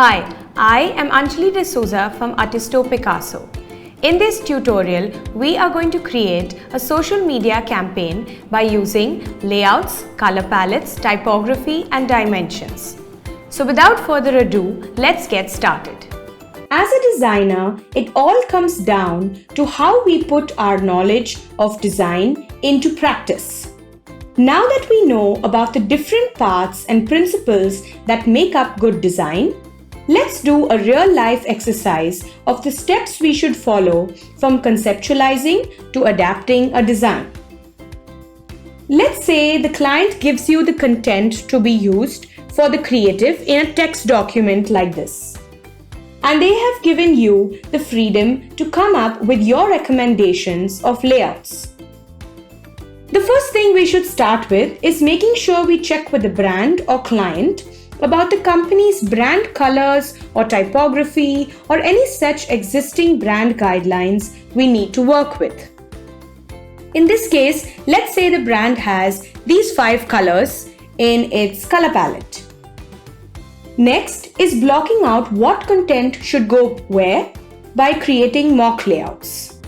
Hi, I am Anjali D'Souza from Artisto Picasso. In this tutorial, we are going to create a social media campaign by using layouts, color palettes, typography and dimensions. So without further ado, let's get started. As a designer, it all comes down to how we put our knowledge of design into practice. Now that we know about the different parts and principles that make up good design, let's do a real-life exercise of the steps we should follow from conceptualizing to adapting a design. Let's say the client gives you the content to be used for the creative in a text document like this. And they have given you the freedom to come up with your recommendations of layouts. The first thing we should start with is making sure we check with the brand or client about the company's brand colors or typography or any such existing brand guidelines we need to work with. In this case, let's say the brand has these 5 colors in its color palette. Next is blocking out what content should go where by creating mock layouts.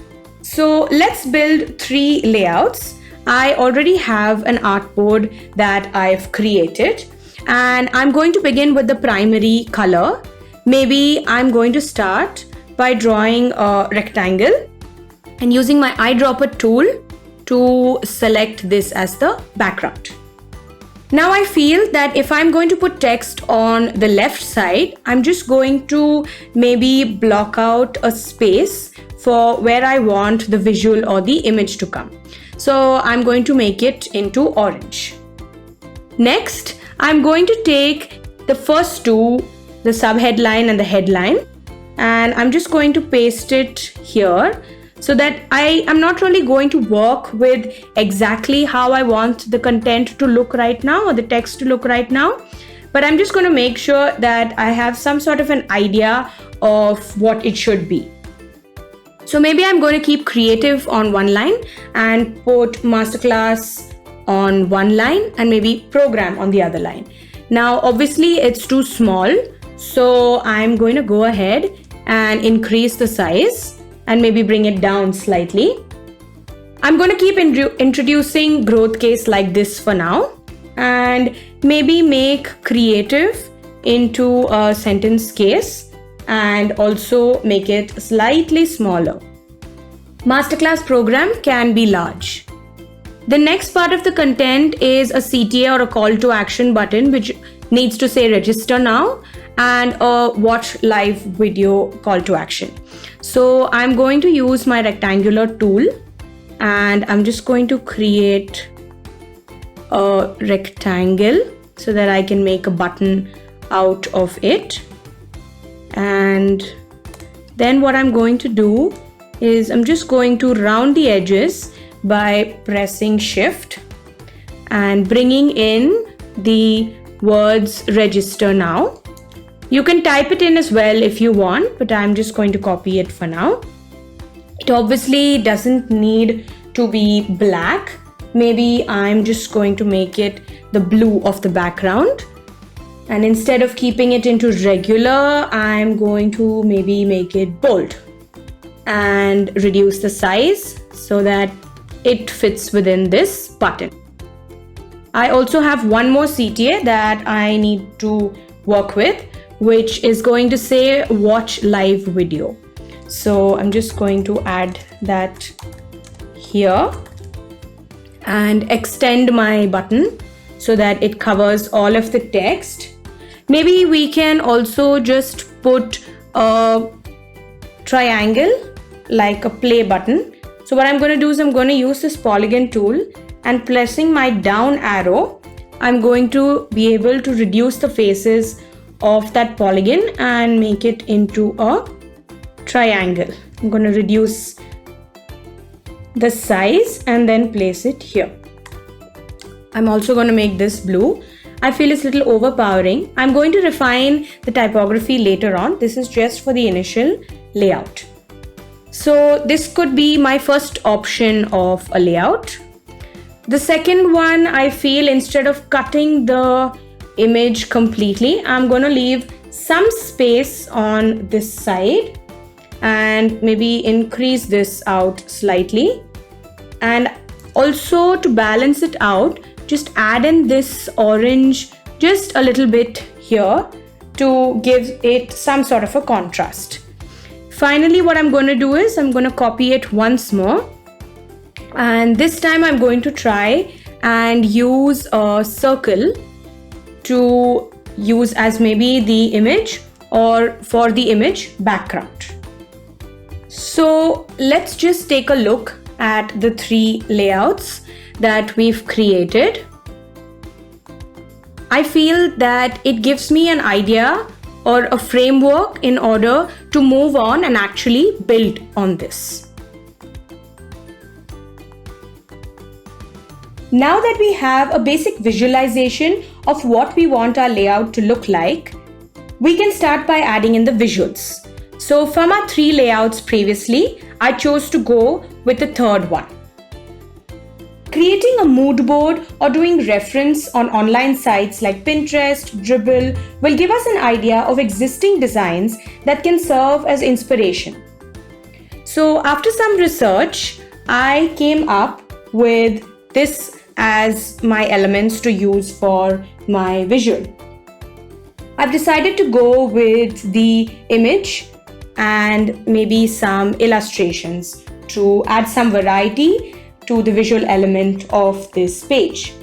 So let's build 3 layouts. I already have an artboard that I've created. And I'm going to begin with the primary color. Maybe I'm going to start by drawing a rectangle and using my eyedropper tool to select this as the background. Now I feel that if I'm going to put text on the left side, I'm just going to maybe block out a space for where I want the visual or the image to come. So I'm going to make it into orange. Next, I'm going to take the first 2, the subheadline and the headline, and I'm just going to paste it here so that I am not really going to work with exactly how I want the content to look right now or the text to look right now, but I'm just going to make sure that I have some sort of an idea of what it should be. So maybe I'm going to keep creative on one line and put masterclass on one line and maybe program on the other line. Now obviously it's too small, so I'm going to go ahead and increase the size and maybe bring it down slightly. I'm going to keep introducing growth case like this for now and maybe make creative into a sentence case and also make it slightly smaller. Masterclass program can be large. The next part of the content is a CTA or a call to action button which needs to say register now and a watch live video call to action. So I'm going to use my rectangular tool and I'm just going to create a rectangle so that I can make a button out of it. And then what I'm going to do is I'm just going to round the edges by pressing shift and bringing in the words register now. You can type it in as well if you want, but I'm just going to copy it for now. It obviously doesn't need to be black. Maybe I'm just going to make it the blue of the background. And instead of keeping it into regular, I'm going to maybe make it bold and reduce the size so that it fits within this button. I also have one more CTA that I need to work with, which is going to say watch live video. So I'm just going to add that here and extend my button so that it covers all of the text. Maybe we can also just put a triangle like a play button. So what I'm going to do is I'm going to use this polygon tool and pressing my down arrow, I'm going to be able to reduce the faces of that polygon and make it into a triangle. I'm going to reduce the size and then place it here. I'm also going to make this blue. I feel it's a little overpowering. I'm going to refine the typography later on. This is just for the initial layout. So this could be my first option of a layout. The second one, I feel instead of cutting the image completely, I'm going to leave some space on this side and maybe increase this out slightly. And also to balance it out, just add in this orange just a little bit here to give it some sort of a contrast. Finally, what I'm going to do is I'm going to copy it once more, and this time I'm going to try and use a circle to use as maybe the image or for the image background. So let's just take a look at the three layouts that we've created. I feel that it gives me an idea or a framework in order to move on and actually build on this. Now that we have a basic visualization of what we want our layout to look like, we can start by adding in the visuals. So from our three layouts previously, I chose to go with the third one. Creating a mood board or doing reference on online sites like Pinterest, Dribbble will give us an idea of existing designs that can serve as inspiration. So after some research, I came up with this as my elements to use for my visual. I've decided to go with the image and maybe some illustrations to add some variety to the visual element of this page.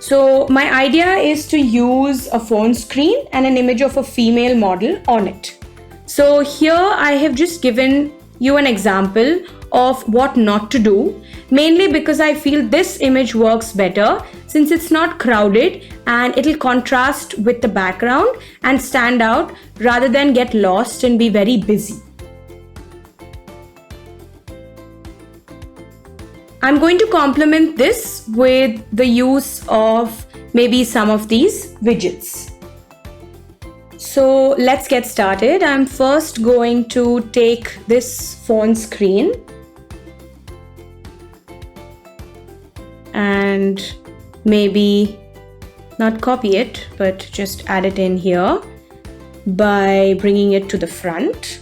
So my idea is to use a phone screen and an image of a female model on it. So here I have just given you an example of what not to do, mainly because I feel this image works better since it's not crowded and it'll contrast with the background and stand out rather than get lost and be very busy. I'm going to complement this with the use of maybe some of these widgets. So let's get started. I'm first going to take this phone screen and maybe not copy it, but just add it in here by bringing it to the front.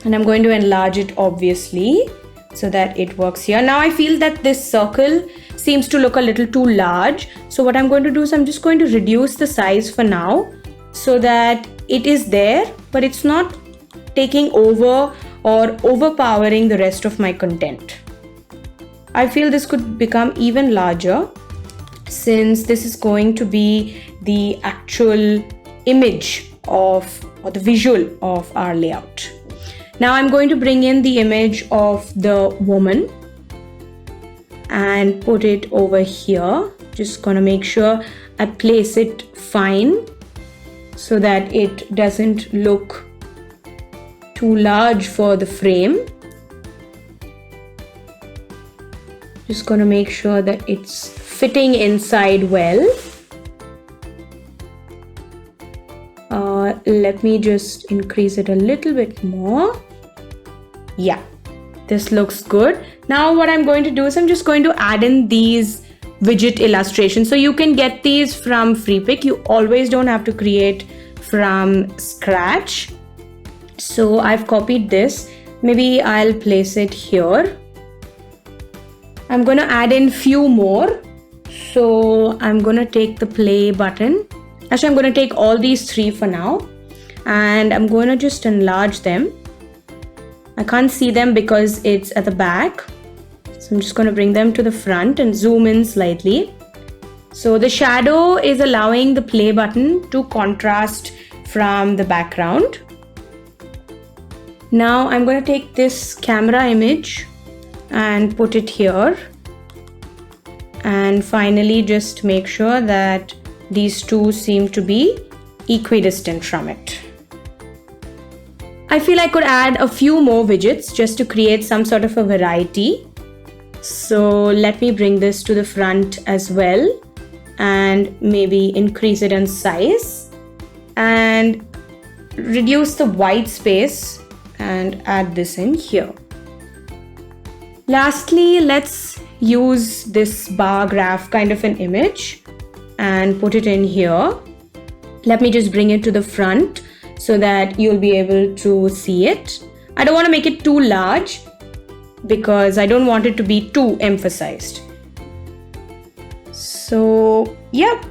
And I'm going to enlarge it obviously so that it works here. Now I feel that this circle seems to look a little too large. So what I'm going to do is I'm just going to reduce the size for now so that it is there, but it's not taking over or overpowering the rest of my content. I feel this could become even larger since this is going to be the actual image of or the visual of our layout. Now I'm going to bring in the image of the woman and put it over here. Just gonna make sure I place it fine so that it doesn't look too large for the frame. Just gonna make sure that it's fitting inside well. Let me just increase it a little bit more. Yeah, this looks good. Now what I'm going to do is I'm just going to add in these widget illustrations. So you can get these from Freepik. You always don't have to create from scratch. So I've copied this. Maybe I'll place it here. I'm going to add in few more. So I'm going to take the play button. Actually, I'm going to take all these three for now and I'm going to just enlarge them. I can't see them because it's at the back. So I'm just going to bring them to the front and zoom in slightly. So the shadow is allowing the play button to contrast from the background. Now I'm going to take this camera image and put it here. And finally just make sure that these two seem to be equidistant from it. I feel I could add a few more widgets just to create some sort of a variety. So let me bring this to the front as well and maybe increase it in size and reduce the white space and add this in here. Lastly, let's use this bar graph kind of an image and put it in here. Let me just bring it to the front so that you'll be able to see it. I don't want to make it too large because I don't want it to be too emphasized. So yeah,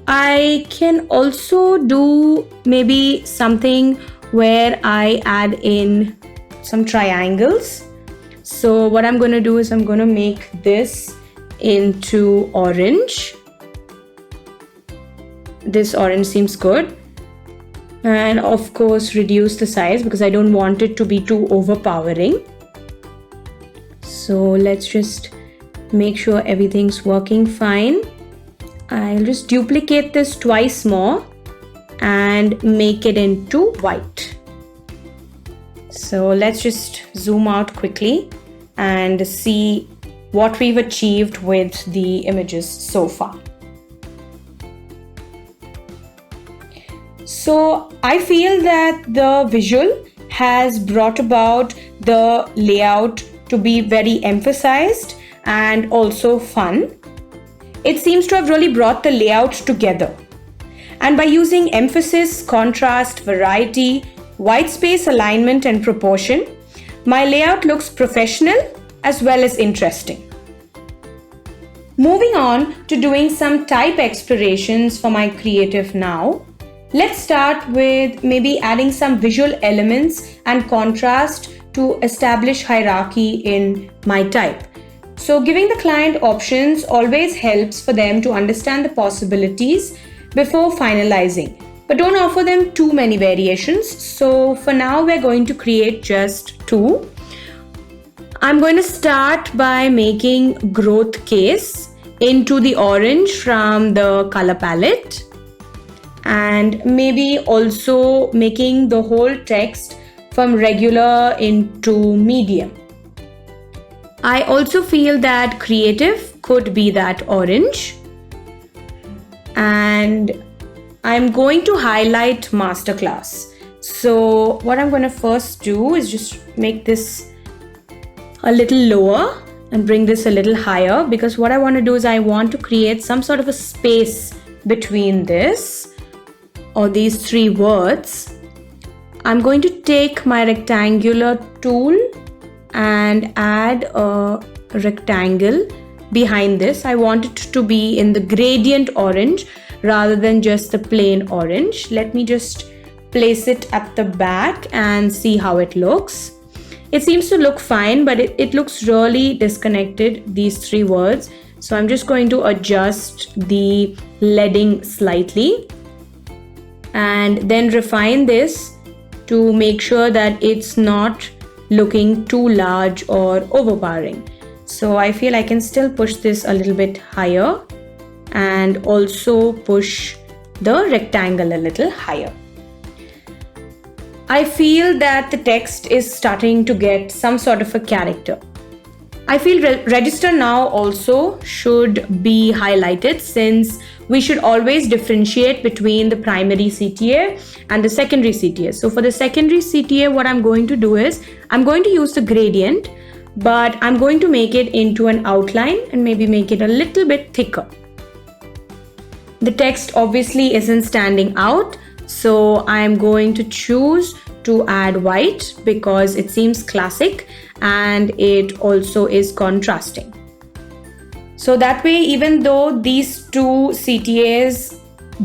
I can also do maybe something where I add in some triangles. So what I'm going to do is I'm going to make this into orange. This orange seems good. And of course reduce the size because I don't want it to be too overpowering. So let's just make sure everything's working fine. I'll just duplicate this twice more and make it into white. So let's just zoom out quickly and see what we've achieved with the images so far. So I feel that the visual has brought about the layout to be very emphasized and also fun. It seems to have really brought the layout together. And by using emphasis, contrast, variety, white space alignment and proportion, my layout looks professional as well as interesting. Moving on to doing some type explorations for my creative now. Let's start with maybe adding some visual elements and contrast to establish hierarchy in my type. So giving the client options always helps for them to understand the possibilities before finalizing, but don't offer them too many variations. So for now, we're going to create just 2. I'm going to start by making growth case into the orange from the color palette, and maybe also making the whole text from regular into medium. I also feel that creative could be that orange, and I'm going to highlight masterclass. So what I'm going to first do is just make this a little lower and bring this a little higher, because what I want to do is I want to create some sort of a space between this or these 3 words. I'm going to take my rectangular tool and add a rectangle behind this. I want it to be in the gradient orange rather than just the plain orange. Let me just place it at the back and see how it looks. It seems to look fine, but it looks really disconnected, these 3 words. So I'm just going to adjust the leading slightly and then refine this to make sure that it's not looking too large or overpowering. So I feel I can still push this a little bit higher and also push the rectangle a little higher. I feel that the text is starting to get some sort of a character. I feel register now also should be highlighted, since we should always differentiate between the primary CTA and the secondary CTA. So for the secondary CTA, what I'm going to do is I'm going to use the gradient, but I'm going to make it into an outline and maybe make it a little bit thicker. The text obviously isn't standing out, so I'm going to choose to add white because it seems classic and it also is contrasting. So that way, even though these 2 CTAs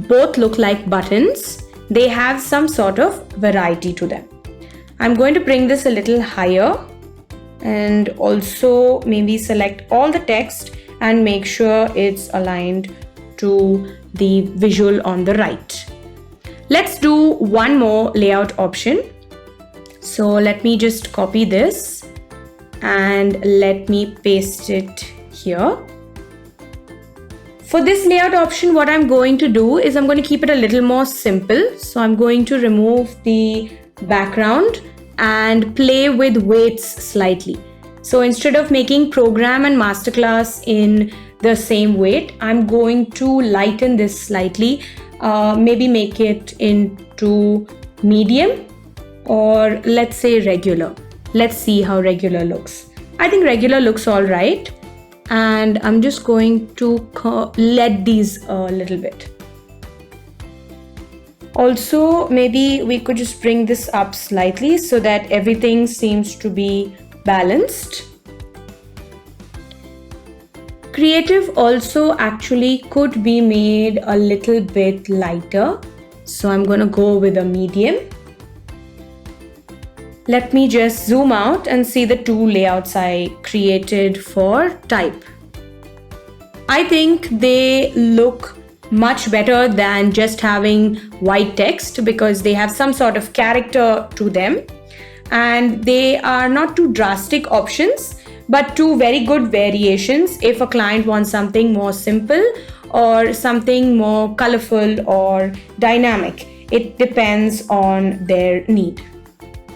both look like buttons, they have some sort of variety to them. I'm going to bring this a little higher and also maybe select all the text and make sure it's aligned to the visual on the right. Let's do one more layout option. So let me just copy this and let me paste it here. For this layout option, what I'm going to do is I'm going to keep it a little more simple. So I'm going to remove the background and play with weights slightly. So instead of making program and masterclass in the same weight, I'm going to lighten this slightly, maybe make it into medium, or let's say regular. Let's see how regular looks. I think regular looks all right. And I'm just going to let these a little bit. Also, maybe we could just bring this up slightly so that everything seems to be balanced. Creative also actually could be made a little bit lighter. So I'm going to go with a medium. Let me just zoom out and see the two layouts I created for type. I think they look much better than just having white text because they have some sort of character to them, and they are not too drastic options but two very good variations if a client wants something more simple or something more colorful or dynamic. It depends on their need.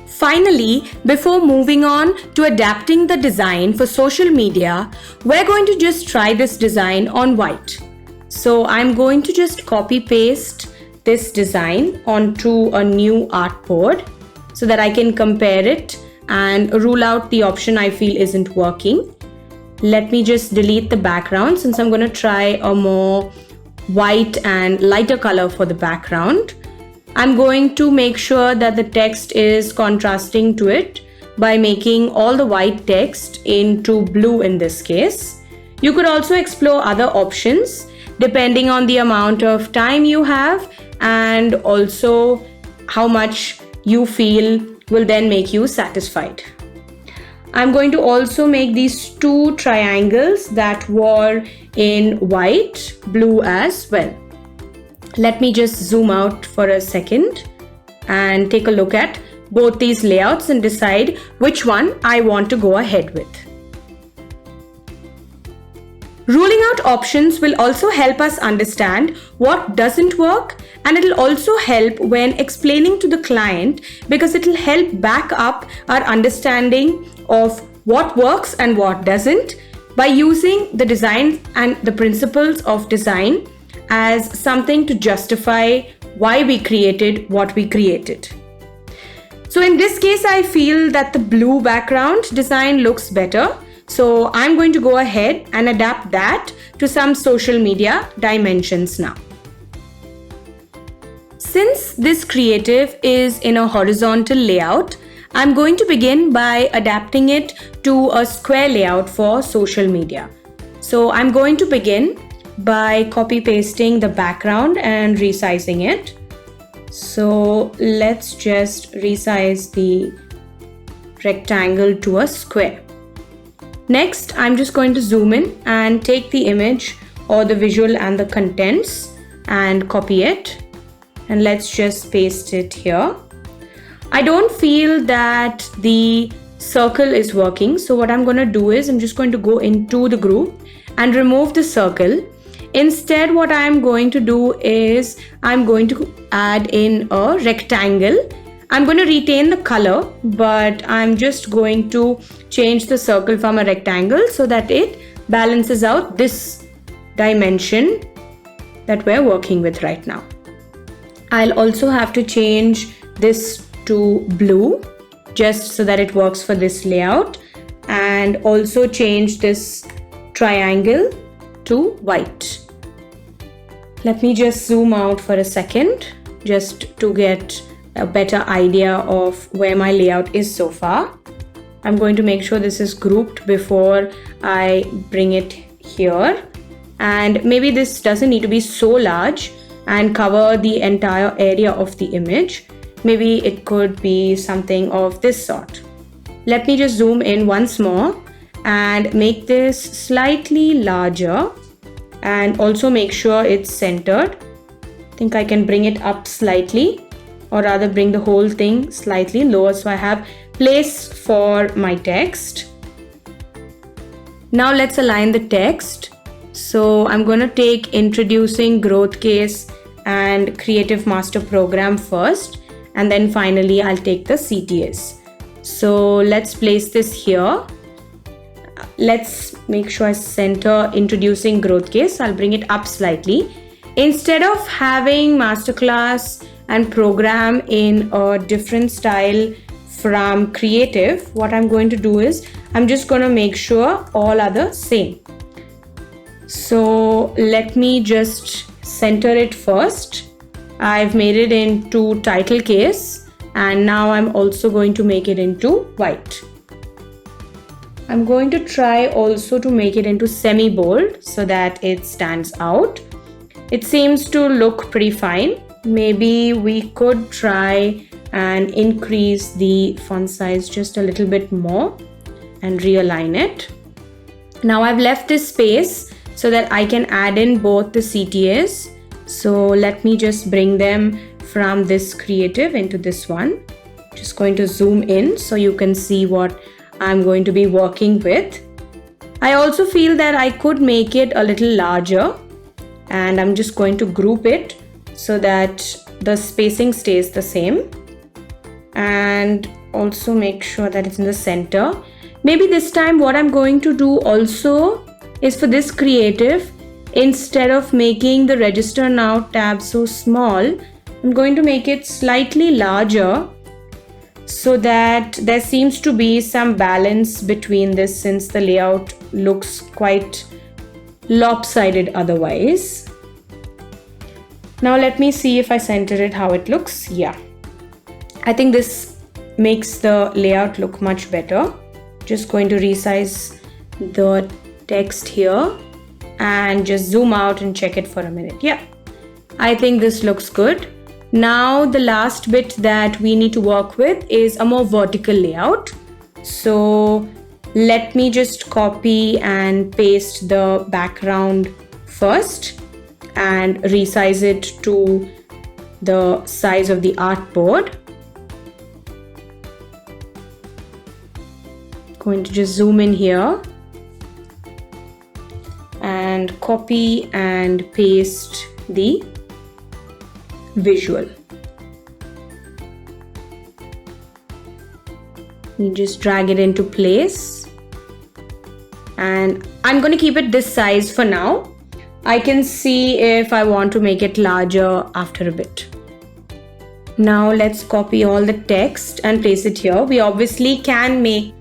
Finally, before moving on to adapting the design for social media, we're going to just try this design on white. So I'm going to just copy paste this design onto a new artboard so that I can compare it and rule out the option I feel isn't working. Let me just delete the background since I'm going to try a more white and lighter color for the background. I'm going to make sure that the text is contrasting to it by making all the white text into blue in this case. You could also explore other options depending on the amount of time you have and also how much you feel will then make you satisfied. I'm going to also make these two triangles that were in white blue as well. Let me just zoom out for a second and take a look at both these layouts and decide which one I want to go ahead with. Ruling out options will also help us understand what doesn't work, and it'll also help when explaining to the client because it'll help back up our understanding of what works and what doesn't by using the design and the principles of design as something to justify why we created what we created. So in this case, I feel that the blue background design looks better. So I'm going to go ahead and adapt that to some social media dimensions now. Since this creative is in a horizontal layout, I'm going to begin by adapting it to a square layout for social media. So I'm going to begin by copy pasting the background and resizing it. So let's just resize the rectangle to a square. Next, I'm just going to zoom in and take the image or the visual and the contents and copy it. And let's just paste it here. I don't feel that the circle is working. So what I'm going to do is I'm just going to go into the group and remove the circle. Instead, what I'm going to do is I'm going to add in a rectangle. I'm going to retain the color, but I'm just going to change the circle from a rectangle so that it balances out this dimension that we're working with right now. I'll also have to change this to blue just so that it works for this layout, and also change this triangle to white. Let me just zoom out for a second just to get a better idea of where my layout is so far. I'm going to make sure this is grouped before I bring it here, and maybe this doesn't need to be so large and cover the entire area of the image. Maybe it could be something of this sort. Let me just zoom in once more and make this slightly larger and also make sure it's centered. I think I can bring it up slightly, or rather bring the whole thing slightly lower so I have place for my text. Now let's align the text. So I'm going to take Introducing Growth Case and Creative Master Program first, and then finally I'll take the CTAs. So let's place this here. Let's make sure I center Introducing Growth Case. I'll bring it up slightly. Instead of having masterclass and program in a different style from creative, what I'm going to do is I'm just going to make sure all are the same. So let me just center it first I've made it into title case, and now I'm also going to make it into white. I'm going to try also to make it into semi-bold so that it stands out. It seems to look pretty fine. Maybe we could try and increase the font size just a little bit more and realign it. Now I've left this space so that I can add in both the CTAs. So let me just bring them from this creative into this one. Just going to zoom in so you can see what I'm going to be working with. I also feel that I could make it a little larger, and I'm just going to group it so that the spacing stays the same, and also make sure that it's in the center. Maybe this time what I'm going to do also is, for this creative, instead of making the register now tab so small, I'm going to make it slightly larger so that there seems to be some balance between this, since the layout looks quite lopsided otherwise. Now let me see if I center it how it looks. Yeah, I think this makes the layout look much better. Just going to resize the text here and just zoom out and check it for a minute. Yeah, I think this looks good. Now the last bit that we need to work with is a more vertical layout. So let me just copy and paste the background first and resize it to the size of the artboard. Going to just zoom in here and copy and paste the visual. You just drag it into place, and I'm going to keep it this size for now. I can see if I want to make it larger after a bit. Now let's copy all the text and place it here. We obviously can make.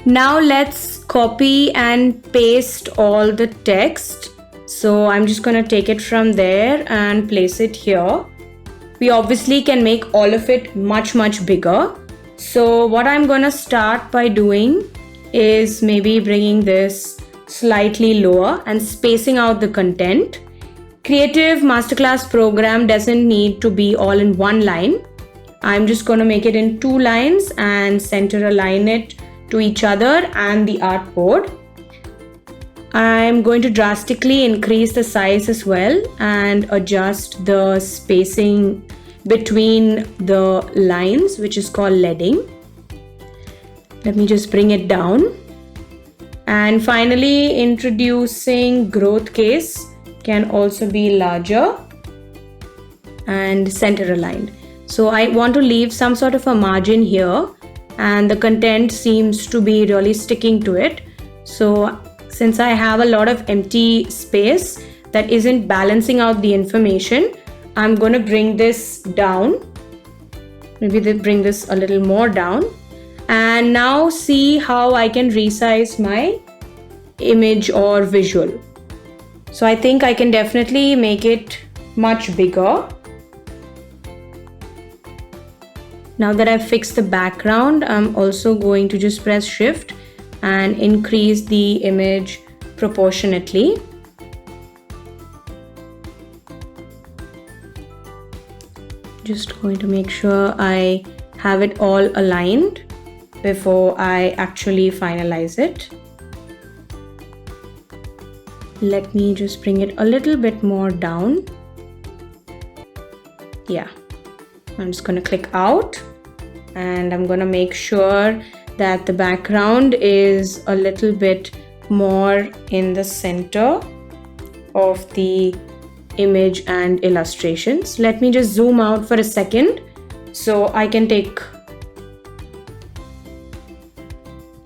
Now let's copy and paste all the text. So I'm just going to take it from there and place it here. We obviously can make all of it much bigger. So what I'm going to start by doing is maybe bringing this slightly lower and spacing out the content. Creative Masterclass program doesn't need to be all in one line. I'm just going to make it in 2 lines and center align it to each other and the artboard. I'm going to drastically increase the size as well and adjust the spacing between the lines, which is called leading. Let me just bring it down. And finally, introducing growth case can also be larger and center aligned. So I want to leave some sort of a margin here, and the content seems to be really sticking to it. So since I have a lot of empty space that isn't balancing out the information, I'm going to bring this down. Maybe bring this a little more down. And now see how I can resize my image or visual. So I think I can definitely make it much bigger. Now that I've fixed the background, I'm also going to just press Shift and increase the image proportionately. Just going to make sure I have it all aligned before I actually finalize it. Let me just bring it a little bit more down. Yeah, I'm just going to click out, and I'm going to make sure that the background is a little bit more in the center of the image and illustrations. Let me just zoom out for a second so I can take.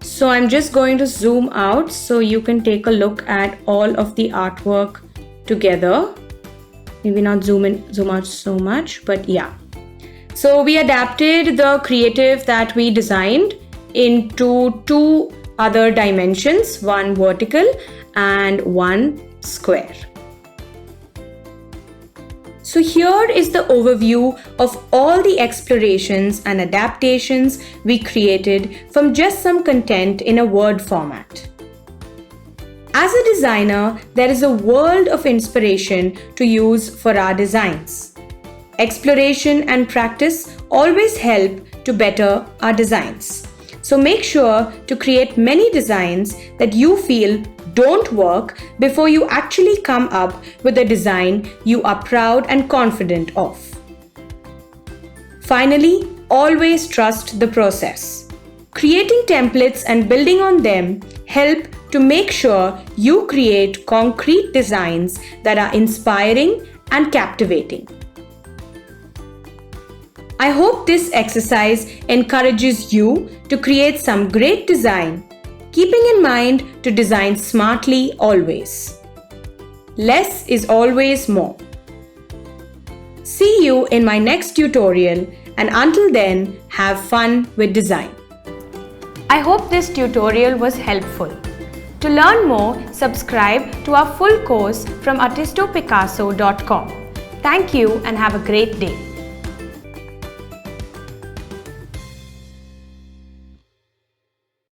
So I'm just going to zoom out so you can take a look at all of the artwork together. Maybe not zoom out so much, but yeah. So we adapted the creative that we designed into 2 other dimensions, one vertical and one square. So here is the overview of all the explorations and adaptations we created from just some content in a Word format. As a designer, there is a world of inspiration to use for our designs. Exploration and practice always help to better our designs. So make sure to create many designs that you feel don't work before you actually come up with a design you are proud and confident of. Finally, always trust the process. Creating templates and building on them help to make sure you create concrete designs that are inspiring and captivating. I hope this exercise encourages you to create some great design, keeping in mind to design smartly always. Less is always more. See you in my next tutorial, and until then, have fun with design. I hope this tutorial was helpful. To learn more, subscribe to our full course from artistopicasso.com. Thank you and have a great day.